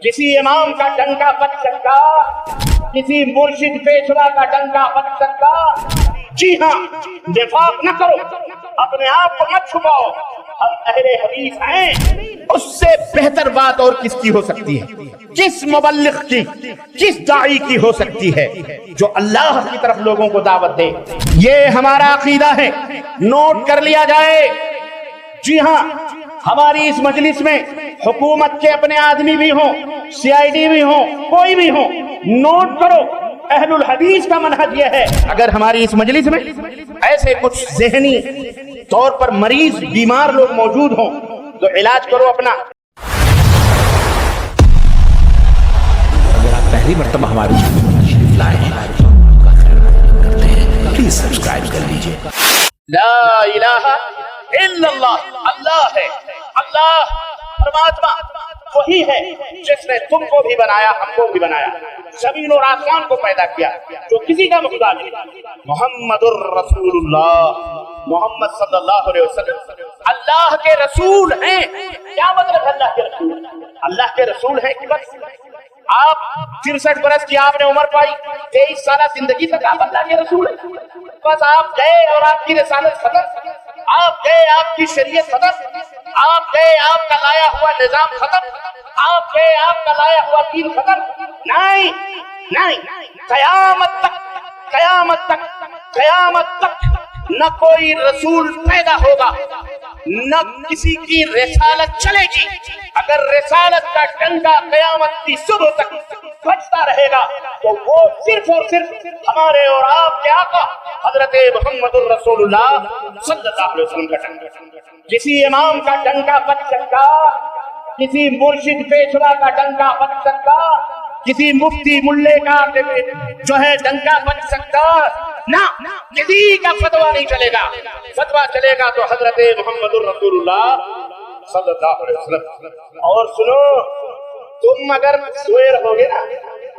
किसी इमाम का डंका बच सकता, किसी मुर्शिद पेशवा का डंका बच सकता। जी हाँ, निफाक न करो, अपने आप को मत छुपाओ, हम अहले हदीस हैं। उससे बेहतर बात और किसकी हो सकती है, किस मुबल्लिग की, किस दाई की हो सकती है जो अल्लाह की तरफ लोगों को दावत दे। ये हमारा अकीदा है, नोट कर लिया जाए। जी हाँ, हमारी इस मजलिस में हुकूमत के अपने आदमी भी हों, CID भी हों, कोई भी हो, नोट करो, अहलुल हदीस का मनहज यह है। अगर हमारी इस मजलिस में ऐसे कुछ ज़हनी तौर पर मरीज बीमार लोग मौजूद हों तो इलाज करो अपना। अगर आप पहली मर्तबा हमारे चैनल पर तशरीफ लाए हैं करते हैं, प्लीज सब्सक्राइब कर लीजिए। ला इलाहा इल्लल्लाह, अल्लाह है, अल्लाह परमात्मा वही है जिसने तुमको भी बनाया, हमको भी बनाया, जमीन और आसमान को पैदा किया, जो किसी का मुहताज नहीं। मोहम्मदुर रसूलुल्लाह, मोहम्मद सल्लल्लाहु अलैहि वसल्लम अल्लाह के रसूल हैं। क्या मतलब है अल्लाह के रसूल? अल्लाह के रसूल हैं कि बस आप 63 बरस की आपने उम्र पाई, 23 साल जिंदगी तक आप अल्लाह के रसूल हैं। बस आप गए और आपकी रिसालत खत्म, आप गए आपकी शरीयत खत्म, आप गए आपका लाया हुआ निजाम खत्म, आप गए आपका लाया हुआ दीन खत्म। नहीं नहीं, कयामत तक, कयामत तक, कयामत तक न कोई रसूल पैदा होगा, न किसी की रिसालत चलेगी। अगर रिसालत का डंका कयामत की सुबह तक बजता रहेगा तो वो सिर्फ और सिर्फ हमारे और आपके आका हजरत मुहम्मदुर रसूलुल्लाह सल्लल्लाहु अलैहि वसल्लम का डंका। किसी इमाम का डंका बज सकता, किसी मुर्शिद पेशवा का डंका बज सकता, किसी मुफ्ती मुल्ले का जो है डंका बज सकता ना, किसी का फतवा नहीं चलेगा। फतवा चलेगा तो हजरत मुहम्मदुर रसूलुल्लाह सल्लल्लाहु अलैहि वसल्लम। और सुनो, तुम अगर सोए रहोगे ना,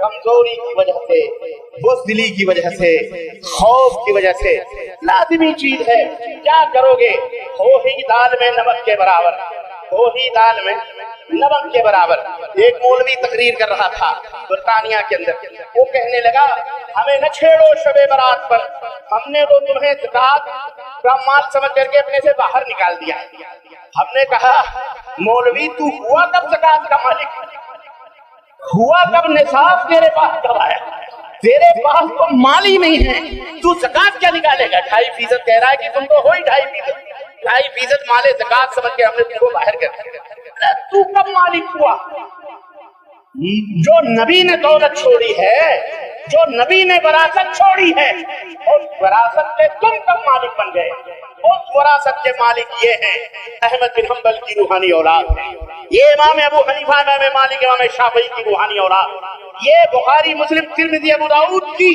कमजोरी की वजह से, बुज़दिली की वजह से, खौफ की वजह से, लाजिमी चीज है, क्या करोगे? हो ही दाल में नमक के बराबर, हो ही दाल में नमक के बराबर। एक मौलवी तकरीर कर रहा था बरतानिया के अंदर, वो कहने लगा हमें न छेड़ो शबे बरात पर, हमने तो तुम्हें ज़कात का माल समझ करके अपने से बाहर निकाल दिया। हमने कहा मौलवी तू हुआ कब ज़कात का मालिक, हुआ कब निसाब तेरे पास कब आया? तेरे पास तो माल ही नहीं है, तू ज़कात क्या निकालेगा? 2.5% कह रहा है कि तुम तो हो ही 2.5% माले ज़कात समझ के हमने तुमको बाहर कर दिया। तू कब मालिक हुआ? जो नबी ने दौलत छोड़ी है, जो नबी ने विरासत छोड़ी है, उस विरासत के तुम कब मालिक बन गए? उस विरासत के मालिक ये हैं अहमद बिन हम्बल की रूहानी औलाद है, ये इमाम अबू हनीफा, इमाम मालिक, इमाम शाफई की रूहानी औलाद, ये बुखारी, मुस्लिम, तिर्मिज़ी, अबू दाऊद की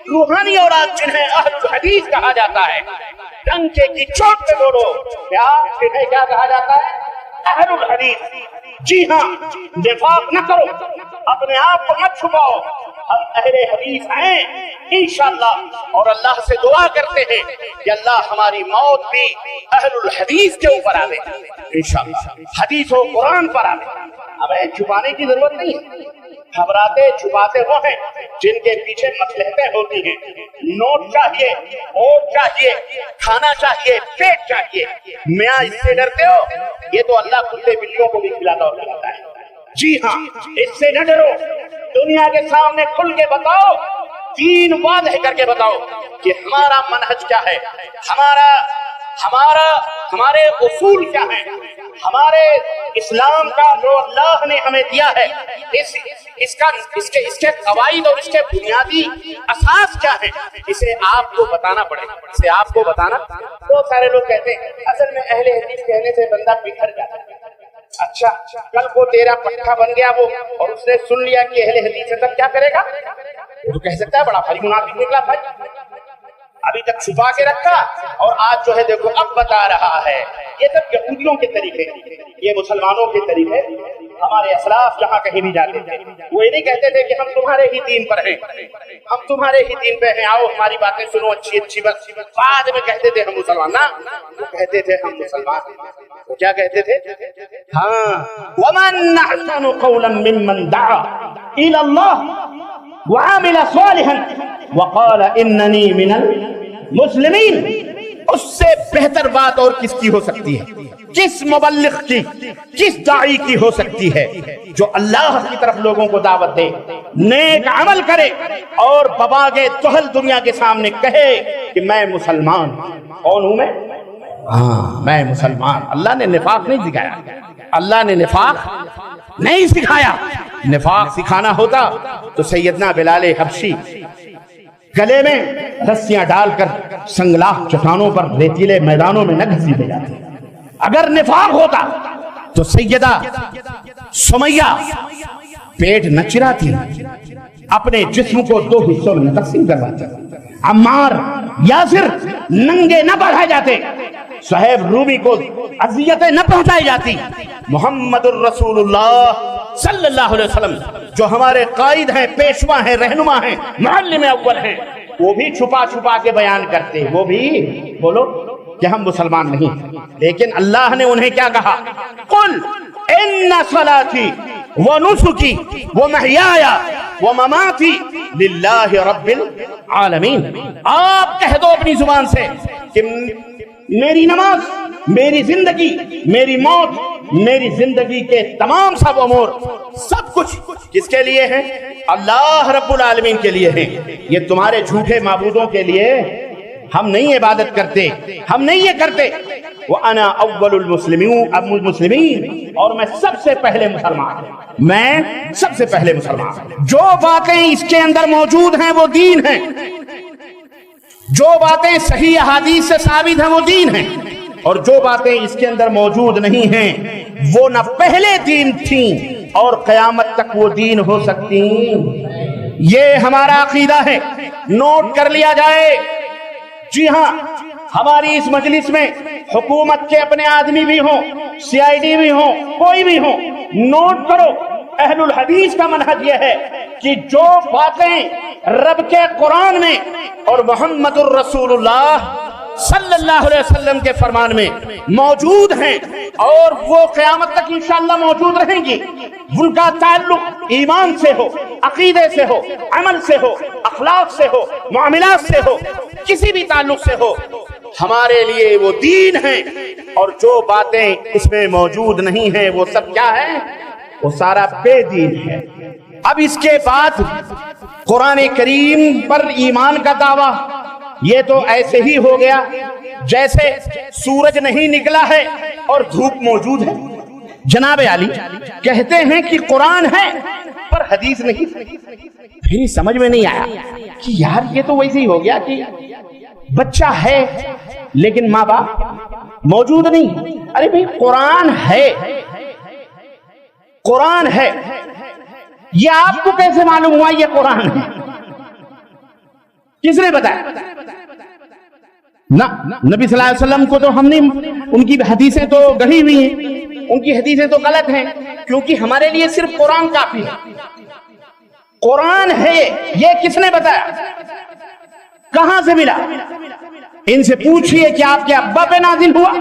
रूहानी औलाद जिन्हें अहलुल हदीस कहा जाता है। डंके की चोट पे बोलो, क्या जिन्हें क्या कहा जाता है? अहलुल हदीस। जी हाँ, निफाक न करो, अपने आप को मत छुपाओ, हम अहले हदीस हैं इंशाअल्लाह। और अल्लाह से दुआ करते हैं कि अल्लाह हमारी मौत भी अहलुल हदीस के ऊपर आवे इंशाअल्लाह, हदीस और कुरान पर आवे। हमें छुपाने की जरूरत नहीं है, घबराते छुपाते वो हैं जिनके पीछे मसलहतें होती हैं। नोट चाहिए, वोट चाहिए, खाना चाहिए, पेट चाहिए, मियाँ इससे डरते हो? ये तो अल्लाह कुत्ते बिल्लियों को भी खिलाता और खिलाता है। जी हाँ, इससे न डरो, दुनिया के सामने खुल के बताओ, 3 वादे करके बताओ कि हमारा मनहज क्या है, हमारे उसूल क्या है, हमारे इस्लाम का जो अल्लाह ने हमें दिया है, इसके कवाइद और इसके बुनियादी असास क्या है, इसे आपको बताना पड़ेगा। इसे आपको बताना, तो सारे लोग कहते हैं असल में अहले हदीस कहने से बंदा बिखर जाता है। अच्छा, कल को तेरा पट्टा बन गया वो, और उसने सुन लिया कि अहले हदीस है, तब क्या करेगा? तो कह सकता है बड़ा भारी मुनाफिक निकला भाई, अभी तक छुपा के रखा और आज जो है देखो अब बता रहा है। ये सब यहूदियों के तरीके, ये मुसलमानों के तरीके। हमारे असलाफ जहाँ कहीं भी जाते थे वो ये नहीं कहते थे कि हम तुम्हारे ही दीन पर हैं, हम तुम्हारे ही दीन पे हैं, आओ हमारी बातें सुनो अच्छी अच्छी, बस बाद में कहते थे हम मुसलमान ना, वो कहते थे हम मुसलमान। وہ کیا کہتے تھے؟ ہاں، وَمَنْ أَحْسَنُ قَوْلًا مِّمَّنْ دَعَا إِلَى اللَّهِ وَعَمِلَ صَالِحًا وَقَالَ إِنَّنِي مِنَ الْمُسْلِمِينَ۔ اس سے بہتر بات اور کس کی ہو سکتی ہے؟ کس مبلغ کی، کس داعی کی ہو سکتی ہے جو اللہ کی طرف لوگوں کو دعوت دے، نیک عمل کرے اور بباغے تہل دنیا کے سامنے کہے کہ میں مسلمان ہوں۔ کون ہوں میں؟ ہاں، میں مسلمان۔ اللہ نے نفاق نہیں سکھایا، اللہ نے نفاق نہیں سکھایا۔ نفاق سکھانا ہوتا تو سیدنا بلال حبشی گلے میں رسیاں ڈال کر سنگلاخ چٹانوں پر ریتیلے میدانوں میں نہ گھسیٹے جاتے۔ اگر نفاق ہوتا تو سیدہ سمیہ پیٹ نہ چراتی، اپنے جسم کو 2 حصوں میں تقسیم کرواتی، عمار یاسر ننگے نہ بڑھائے جاتے، صہیب رومی کو اذیتیں نہ پہنچائی جاتی۔ محمد الرسول اللہ صلی اللہ علیہ وسلم جو ہمارے قائد ہیں، پیشوا ہیں، رہنما ہیں، معلم اول ہیں، وہ بھی چھپا چھپا کے بیان کرتے، وہ بھی بولو کہ ہم مسلمان نہیں، لیکن اللہ نے انہیں کیا کہا؟ قل ان صلاتی ونسکی ومحیایا ومماتی للہ رب العالمین۔ آپ کہہ دو اپنی زبان سے کہ میری نماز، میری زندگی، میری موت، میری زندگی کے تمام سب امور، سب کچھ کس کے لیے ہیں؟ اللہ رب العالمین کے لیے ہیں۔ یہ تمہارے جھوٹے معبودوں کے لیے ہم نہیں عبادت کرتے، ہم نہیں یہ کرتے۔ وَأَنَا أَوَّلُ الْمُسْلِمِينَ، اور میں سب سے پہلے مسلمان ہوں، میں سب سے پہلے مسلمان ہوں۔ جو باتیں اس کے اندر موجود ہیں وہ دین ہیں، جو باتیں صحیح احادیث سے ثابت ہیں وہ دین ہیں، اور جو باتیں اس کے اندر موجود نہیں ہیں وہ نہ پہلے دین تھیں اور قیامت تک وہ دین ہو سکتی۔ یہ ہمارا عقیدہ ہے، نوٹ کر لیا جائے۔ جی ہاں، ہماری اس مجلس میں حکومت کے اپنے آدمی بھی ہوں، سی آئی ڈی بھی ہوں، کوئی بھی ہوں، نوٹ کرو، اہل الحدیث کا منہج یہ ہے کہ جو باتیں رب کے قرآن میں اور محمد الرسول اللہ صلی اللہ علیہ وسلم کے فرمان میں موجود ہیں اور وہ قیامت تک انشاءاللہ موجود رہیں گی، ان کا تعلق ایمان سے ہو، عقیدے سے ہو، عمل سے ہو، اخلاق سے ہو، معاملات سے ہو، کسی بھی تعلق سے ہو، ہمارے لیے وہ دین ہیں، اور جو باتیں اس میں موجود نہیں ہیں وہ سب کیا ہے؟ وہ سارا بے دین ہے۔ اب اس کے بعد قرآن کریم پر ایمان کا دعویٰ، یہ تو ایسے ہی ہو گیا جیسے سورج نہیں نکلا ہے اور دھوپ موجود ہے۔ جناب علی کہتے ہیں کہ قرآن ہے پر حدیث نہیں۔ پھر سمجھ میں نہیں آیا کہ یار یہ تو ویسے ہی ہو گیا کہ بچہ ہے لیکن ماں باپ موجود نہیں۔ ارے بھائی قرآن ہے، قرآن ہے، یہ آپ کو کیسے معلوم ہوا یہ قرآن ہے؟ کس نے بتایا؟ نہ نبی صلی اللہ علیہ وسلم کو تو ہم نے، ان کی حدیثیں تو گڑھی ہوئی ہیں، ان کی حدیثیں تو غلط ہیں، کیونکہ ہمارے لیے صرف قرآن کافی ہے۔ قرآن ہے یہ کس نے بتایا؟ کہاں سے ملا؟ ان سے پوچھئے کہ آپ کے ابا پہ نازل ہوا،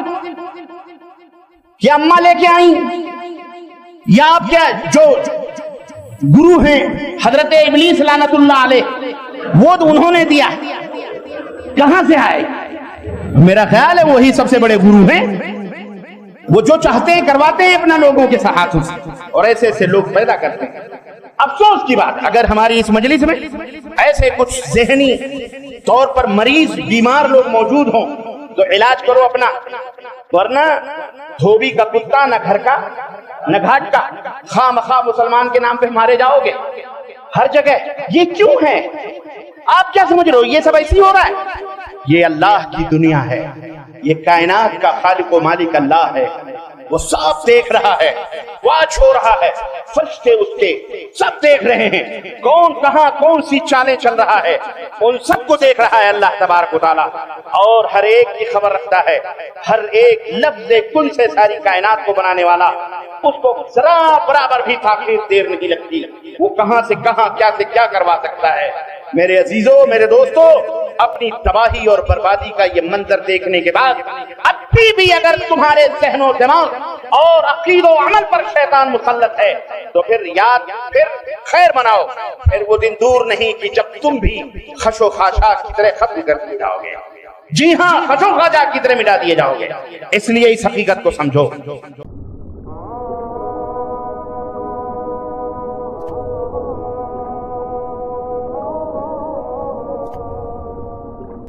کیا اماں لے کے آئیں، یا آپ کیا جو گرو ہیں حضرت ابلیس لعنت اللہ علیہ وہ تو انہوں نے دیا، کہاں سے آئے؟ میرا خیال ہے وہی سب سے بڑے گرو ہیں، وہ جو چاہتے ہیں کرواتے ہیں اپنا لوگوں کے ہاتھوں سے، اور ایسے ایسے لوگ پیدا کرتے ہیں۔ افسوس کی بات، اگر ہماری اس مجلس میں ایسے کچھ ذہنی طور پر مریض بیمار لوگ موجود ہوں تو علاج کرو اپنا، ورنہ دھوبی کا کتا نہ گھر کا نہ گھاٹ کا، خواہ مخواہ مسلمان کے نام پہ مارے جاؤ گے ہر جگہ۔ یہ کیوں ہے؟ آپ کیا سمجھ رہے ہو یہ سب ایسی ہو رہا ہے؟ یہ اللہ کی دنیا ہے، یہ کائنات کا خالق و مالک اللہ ہے، وہ صاف دیکھ رہا ہے، واچ ہو رہا ہے، فرشتے اس کے سب دیکھ رہے ہیں، کون کہاں کون سی چالیں چل رہا ہے، ان سب کو دیکھ رہا ہے اللہ تبارک و تعالیٰ، اور ہر ایک کی خبر رکھتا ہے۔ ہر ایک لفظ کن سے ساری کائنات کو بنانے والا، اس کو ذرا برابر بھی تاخیر دیر نہیں لگتی، وہ کہاں سے کہاں کیا سے کیا کروا سکتا ہے۔ میرے عزیزوں، میرے دوستوں، اپنی تباہی اور بربادی کا یہ منظر دیکھنے کے بعد ابھی بھی اگر تمہارے ذہن و دماغ اور عقید و عمل پر شیطان مسلط ہے تو پھر خیر مناؤ، پھر وہ دن دور نہیں کہ جب تم بھی خش و خاشاک کی طرح ختم کر دیے جاؤ گے۔ جی ہاں، خش و خاشاک کی طرح مٹا دیے جاؤ گے۔ اس لیے اس حقیقت کو سمجھو۔